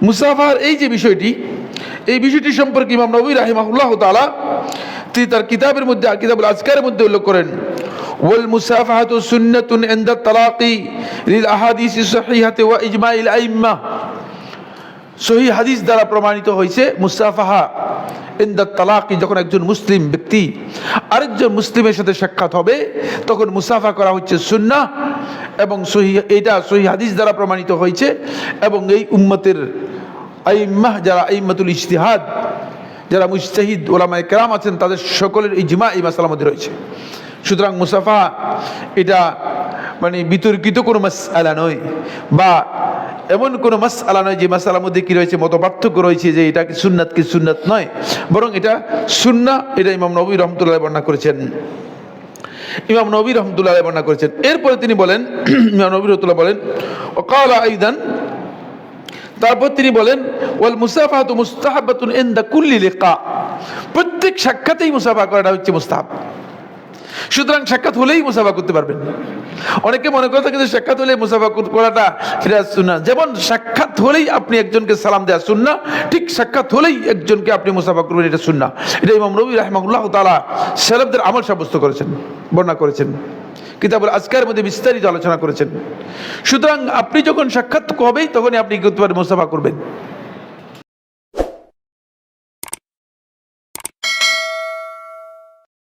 মুসাফার এই যে বিষয়টি, এই বিষয়টি সম্পর্কে ইমাম নববী রাহিমাহুল্লাহ তাআলা তিনি তার কিতাবের মধ্যে, কিতাবুল আজকারের মধ্যে উল্লেখ করেন, ওয়াল মুসাফাহাতু সুন্নাতুন ইনদা তালাকি লিল আহাদিসি সহিহাতি ওয়া ইজমাইল আইম্মা। সহিহ হাদিস দ্বারা প্রমাণিত হয়েছে মুসাফাহা ইনদা তালাকি, যখন একজন মুসলিম ব্যক্তি আরেকজন মুসলিমের সাথে সাক্ষাৎ হবে তখন মুসাফা করা হচ্ছে সুন্নাহ, এবং এটা সহিহ হাদিস দ্বারা প্রমাণিত হয়েছে। এবং এই উম্মতের আইম্মাহ, যারা আইম্মাতুল ইজতিহাদ, যারা মুজতাহিদ উলামায়ে কেরাম আছেন, তাদের সকলের ইজমা এই মাসআলার মধ্যে রয়েছে। সুতরাং মুসাফা এটা মানে বিতর্কিত কোনো মাসআলা নয়, বা এমন কোনো মাসআলা নয় যে মাসআলার মধ্যে কি রয়েছে মত পার্থক্য রয়েছে যে এটা কি সুন্নাত নয়, বরং এটা সুন্নাহ। এটা ইমাম নববী রাহমাতুল্লাহ বর্ণনা করেছেন, ইমাম নববী রাহমাতুল্লাহ বর্ণনা করেছেন। এরপরে তিনি বলেন, ইমাম নববী রাহমাতুল্লাহ বলেন, ওয়াকালা আইদান, তারপর তিনি বলেন, ওয়াল মুসাফাহাতু মুস্তাহাবাতুন ইনদা কুল্লি লিকা, প্রত্যেক সাক্ষাতেই মুসাফা করাটা হচ্ছে মুস্তাহাব। সুতরাং সাক্ষাৎ হলেই মুসাফা করতে পারবেন। অনেকে মনে করে থাকে যে সাক্ষাৎ হলেই মুসাফা করাটা সেটা সুন্নাহ। যেমন সাক্ষাৎ হলেই আপনি একজনকে সালাম দেওয়া সুন্নাহ, ঠিক সাক্ষাৎ হলেই একজনকে আপনি মুসাফা করবেন, এটা সুন্নাহ। এটা ইমাম নববী রাহিমাহুল্লাহ তাআলা সালাফদের আমল সাব্যস্ত করেছেন, বর্ণনা করেছেন, কিতাবুল আজকারের মধ্যে বিস্তারিত আলোচনা করেছেন। সুতরাং আপনি যখন সাক্ষাৎ হবেই তখনই আপনি কি করতে পারেন, মুসাফা করবেন।